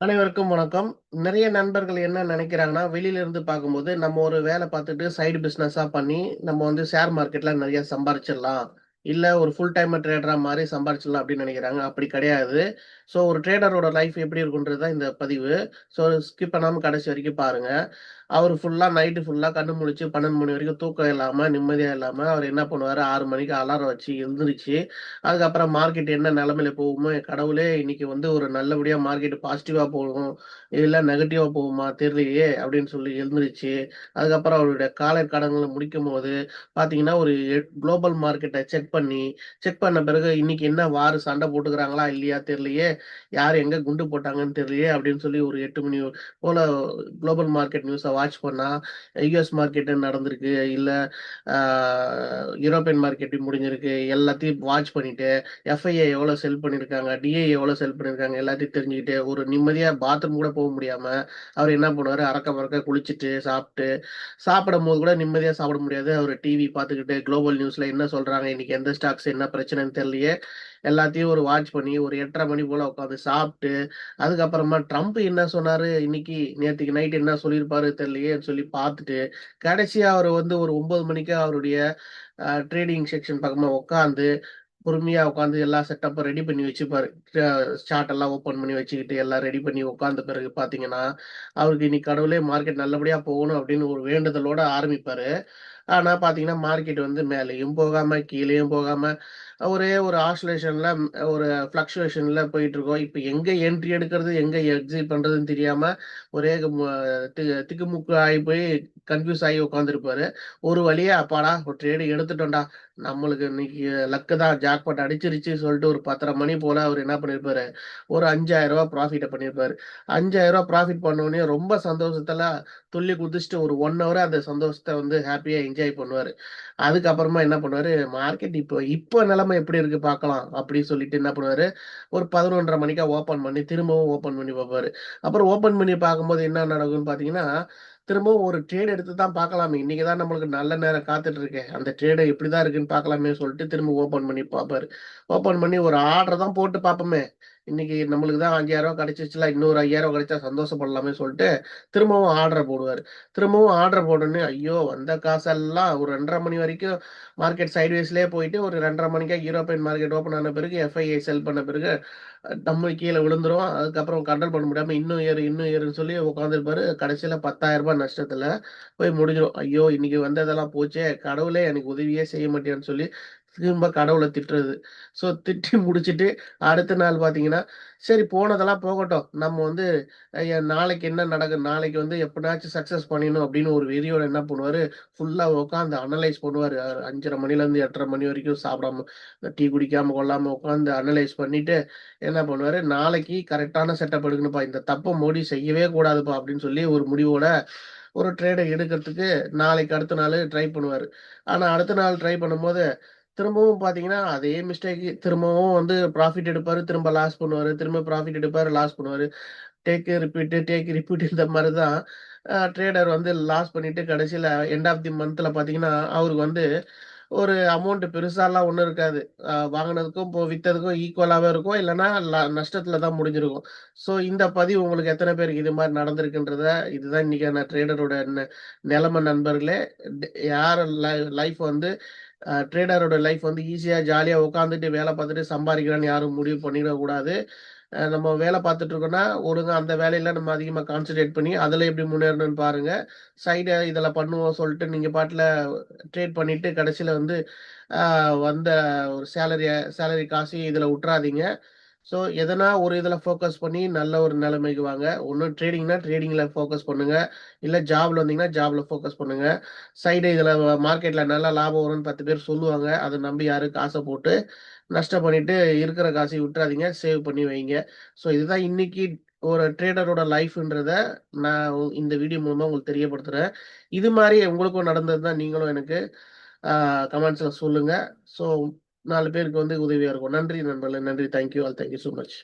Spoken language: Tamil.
அனைவருக்கும் வணக்கம். நிறைய நண்பர்கள் என்ன நினைக்கிறாங்கன்னா, வெளியில இருந்து பார்க்கும்போது, நம்ம ஒரு வேலை பார்த்துட்டு சைடு பிசினஸா பண்ணி, நம்ம வந்து ஷேர் மார்க்கெட்ல நிறைய சம்பாரிச்சிடலாம். இல்ல ஒரு ஃபுல் டைமர் ட்ரேடரா மாறி சம்பாரிச்சிடலாம் அப்படின்னு நினைக்கிறாங்க. அப்படி கிடையாது. ஸோ ஒரு ட்ரேடரோட லைஃப் எப்படி இருக்குன்றது தான் இந்த பதிவு. ஸோ ஸ்கிப் பண்ணாம கடைசி வரைக்கும் பாருங்க. அவரு நைட்டு ஃபுல்லா கண்ணு முழிச்சு 12 மணி வரைக்கும் தூக்கம் இல்லாம, நிம்மதியா இல்லாம, அவரு என்ன பண்ணுவாரு 6 மணிக்கு அலாரம் வச்சு எந்திரிச்சு, அதுக்கப்புறம் மார்க்கெட் என்ன நிலைமையில போகுமோ, கடவுளே இன்னைக்கு வந்து ஒரு நல்லபடியா மார்க்கெட் பாசிட்டிவா போகும், இல்ல நெகட்டிவா போகுமா தெரியலையே அப்படின்னு சொல்லி எழுந்திரிச்சு, அதுக்கப்புறம் அவருடைய காலை கடன்கள முடிக்கும்போது பார்த்தீங்கன்னா, ஒரு குளோபல் மார்க்கெட்ட செக் பண்ண பிறகு இன்னைக்கு என்ன சண்டை போட்டுக்கிறாங்களா இல்லையா தெரியலையே, யார் எங்க குண்டு போட்டாங்கன்னு தெரியலையே அப்படின்னு சொல்லி ஒரு 8 மணி போல குளோபல் மார்க்கெட் நியூஸ வாட்ச் பண்ணா, யுஎஸ் மார்க்கெட் நடந்திருக்கு, இல்ல ஆ யூரோப்பியன் மார்க்கெட் எப்படி முடிஞ்சிருக்கு, எல்லாத்தையும் வாட்ச் பண்ணிட்டு, எஃப்ஐஐ எவ்வளோ செல் பண்ணியிருக்காங்க, டிஐ எவ்வளோ செல் பண்ணியிருக்காங்க, எல்லாத்தையும் தெரிஞ்சுக்கிட்டு, ஒரு நிம்மதியா பாத்ரூம் கூட போக முடியாம, அவரு என்ன பண்ணுவாரு, அறக்க பறக்க குளிச்சுட்டு, சாப்பிடும்போது கூட நிம்மதியா சாப்பிட முடியாது. அவரு டிவி பார்த்துக்கிட்டு, குளோபல் நியூஸ்ல என்ன சொல்றாங்க, இன்னைக்கு எந்த ஸ்டாக்ஸ் என்ன பிரச்சனைன்னு தெரியலையே, எல்லாத்தையும் ஒரு வாட்ச் பண்ணி, ஒரு 8:30 மணி போல உட்காந்து சாப்ட்டு, அதுக்கப்புறமா ட்ரம்ப் என்ன சொன்னாரு இன்னைக்கு, நேத்தைக்கு நைட் என்ன சொல்லியிருப்பாரு தெரியலையேன்னு சொல்லி பார்த்துட்டு, கடைசியா அவரு வந்து ஒரு 9 மணிக்கு அவருடைய ட்ரேடிங் செக்ஷன் பக்கமா உட்காந்து, பொறுமையா உட்காந்து எல்லா செட்டப்பும் ரெடி பண்ணி வச்சுப்பாரு. அ சார்ட் எல்லாம் ஓப்பன் பண்ணி வச்சுக்கிட்டு, எல்லாம் ரெடி பண்ணி உட்கார்ந்த பிறகு பார்த்தீங்கன்னா, அவருக்கு இன்னைக்கு கடவுளே மார்க்கெட் நல்லபடியா போகணும் அப்படின்னு ஒரு வேண்டுதலோட ஆரம்பிப்பாரு. ஆனா பார்த்தீங்கன்னா, மார்க்கெட் வந்து மேலயும் போகாம, கீழயும் போகாம, ஒரே ஒரு ஆஸிலேஷன்ல ஒரு ஃப்ளக்சுவேஷன்ல போயிட்டுருக்கும். இப்ப எங்க என்ட்ரி எடுக்கிறது, எங்க எக்ஸிட் பண்றதுன்னு தெரியாம, ஒரே திக்குமுக்கு ஆயி போய் கன்ஃப்யூஸ் ஆகி உட்காந்துருப்பாரு. ஒரு வழியா அப்பாடா! ஒரு ட்ரேடு எடுத்துட்டோம்டா. நம்மளுக்கு இன்னைக்கு லக்கு தான் ஜாக்பாட் அடிச்சிருச்சு சொல்லிட்டு ஒரு 10:30 மணி போல அவரு என்ன பண்ணியிருப்பாரு, ஒரு ரூ. 5,000 ப்ராஃபிட்ட பண்ணியிருப்பாரு. ரூ. 5,000 ப்ராஃபிட் பண்ணோனே ரொம்ப சந்தோஷத்துல துள்ளி குதிச்சுட்டு ஒரு 1 ஹவர் அந்த சந்தோஷத்த வந்து ஹேப்பியா என்ஜாய் பண்ணுவாரு. அதுக்கப்புறமா என்ன பண்ணுவாரு, மார்க்கெட் இப்போ நிலைமை எப்படி இருக்கு பார்க்கலாம் அப்படின்னு சொல்லிட்டு என்ன பண்ணுவாரு, ஒரு 11:30 மணிக்கா ஓப்பன் பண்ணி திரும்பவும் ஓப்பன் பண்ணி பார்ப்பாரு. அப்புறம் ஓப்பன் பண்ணி பார்க்கும்போது என்ன நடக்கும்னு பார்த்தீங்கன்னா, திரும்பவும் ஒரு ட்ரேட் எடுத்து தான் பார்க்கலாமே, இன்னைக்கு தான் நம்மளுக்கு நல்ல நேரம் காத்துட்டு இருக்கே. அந்த ட்ரேடு எப்படிதான் இருக்குன்னு பார்க்கலாமே சொல்லிட்டு திரும்ப ஓப்பன் பண்ணி பார்ப்பாரு. ஓப்பன் பண்ணி ஒரு ஆர்டர் தான் போட்டு பார்ப்போமே. இன்னைக்கு நம்மளுக்கு தான் ரூ. 5,000 கிடைச்சிச்சுல்ல, இன்னொரு 5,000 கிடைச்சா சந்தோஷப்படலாமே சொல்லிட்டு, திரும்பவும் ஆர்டர போடுவாரு. திரும்பவும் ஆர்டர் போட்டோனே, ஐயோ! வந்த காசெல்லாம் ஒரு 2:30 மணி வரைக்கும் மார்க்கெட் சைட்வேஸ்லயே போயிட்டு, ஒரு 2:30 மணிக்கா யூரோப்பியன் மார்க்கெட் ஓப்பன் ஆன பிறகு, எஃப்ஐஐ செல் பண்ண பிறகு, டம்முனு கீழ விழுந்துரும். அதுக்கப்புறம் கண்ட்ரோல் பண்ண முடியாம இன்னும் ஏறுன்னு சொல்லி உட்கார்ந்திருப்பாரு. கடைசியில ரூ. 10,000 நஷ்டத்துல போய் முடிஞ்சிரும். ஐயோ! இன்னைக்கு வந்ததெல்லாம் போச்சே! கடவுளே எனக்கு உதவியே செய்ய மாட்டியான்னு சொல்லி, திரும்ப கடவுள திட்டுறது. ஸோ திட்டி முடிச்சுட்டு, அடுத்த நாள் பார்த்தீங்கன்னா, சரி போனதெல்லாம் போகட்டும். நம்ம வந்து நாளைக்கு என்ன நடக்கும்? நாளைக்கு வந்து எப்படினாச்சும் சக்சஸ் பண்ணிடணும் அப்படின்னு ஒரு வெறியோட என்ன பண்ணுவாரு, ஃபுல்லா உட்காந்து அனலைஸ் பண்ணுவாரு. 5:30 மணிலேருந்து 8:30 மணி வரைக்கும் சாப்பிடாம, டீ குடிக்காம கொள்ளாம உட்காந்து அனலைஸ் பண்ணிட்டு, என்ன பண்ணுவாரு, நாளைக்கு கரெக்ட்டான செட்டப் எடுக்கணும்ப்பா. இந்த தப்ப மோடி செய்யவே கூடாதுப்பா அப்படின்னு சொல்லி ஒரு முடிவோட ஒரு ட்ரேட எடுக்கிறதுக்கு நாளைக்கு அடுத்த நாளு ட்ரை பண்ணுவாரு. ஆனா அடுத்த நாள் ட்ரை பண்ணும்போது, திரும்பவும் பார்த்தீங்கன்னா, அதே மிஸ்டேக்கு திரும்பவும் வந்து ப்ராஃபிட் எடுப்பாரு, திரும்ப லாஸ் பண்ணுவாரு, திரும்ப ப்ராஃபிட் எடுப்பாரு, லாஸ் பண்ணுவாரு. டேக் ரிப்பீட் இந்த மாரி தான் ட்ரேடர் வந்து லாஸ் பண்ணிட்டு கடைசியில எண்ட் ஆஃப் தி மந்த்ல பார்த்தீங்கன்னா, அவருக்கு வந்து ஒரு அமௌண்ட் பெருசாலாம் ஒண்ணும் இருக்காது. வாங்குனதுக்கும், வித்ததுக்கும் ஈக்குவலாவே இருக்கும். இல்லன்னா நஷ்டத்துல தான் முடிஞ்சிருக்கும். ஸோ இந்த பதிவு உங்களுக்கு எத்தன பேருக்கு இது மாரி நடந்திருக்குன்றத, இதுதான் இன்னைக்கான ட்ரேடரோட நெலம நண்பர்களே. யார் லைஃப் வந்து ட்ரேடரோட லைஃப் வந்து ஈஸியா, ஜாலியா உட்காந்துட்டு வேல பார்த்துட்டு சம்பாரிக்கிறான்னு யாரும் முடிவு பண்ணிடக் கூடாது. நம்ம வேல பார்த்துட்டு இருக்கோம்னா, ஒழுங்கா அந்த வேலையில நம்ம அதிகமா கான்சன்ட்ரேட் பண்ணி, அதுல எப்படி முன்னேறணும்னு பாருங்க. இதுல பண்ணுவோம் சொல்லிட்டு நீங்க பாட்டுல ட்ரேட் பண்ணிட்டு கடைசியில வந்து ஆ வந்த ஒரு சேலரி காசையும் இதுல உட்றாதீங்க. ஸோ எதனா ஒரு இதுல ஃபோக்கஸ் பண்ணி நல்ல ஒரு நிலைமைக்கு வாங்க. ஒண்ணு ட்ரேடிங்னா ட்ரேடிங்ல ஃபோக்கஸ் பண்ணுங்க. இல்ல ஜாப்ல வந்தீங்கன்னா ஜாப்ல ஃபோக்கஸ் பண்ணுங்க. இதுல மார்க்கெட்ல நல்ல லாபம் வரும்னு 10 பேர் சொல்லுவாங்க. அத நம்பி யாரும் காச போட்டு நஷ்டம் பண்ணிட்டு இருக்கிற காசையும் விட்றாதீங்க. சேவ் பண்ணி வைங்க. ஸோ இதுதான் இன்னைக்கு ஒரு ட்ரேடரோட லைஃப்ன்றத நான் இந்த வீடியோ மூலமா உங்களுக்கு தெரியப்படுத்துறேன். இது மாரி உங்களுக்கும் நடந்ததுன்னா நீங்களும் எனக்கு ஆ கமெண்ட்ஸ்ல சொல்லுங்க. ஸோ 4 பேருக்கு வந்து உதவியா இருக்கும். நன்றி நண்பர்களே. நன்றி. Thank you all. Thank you so much.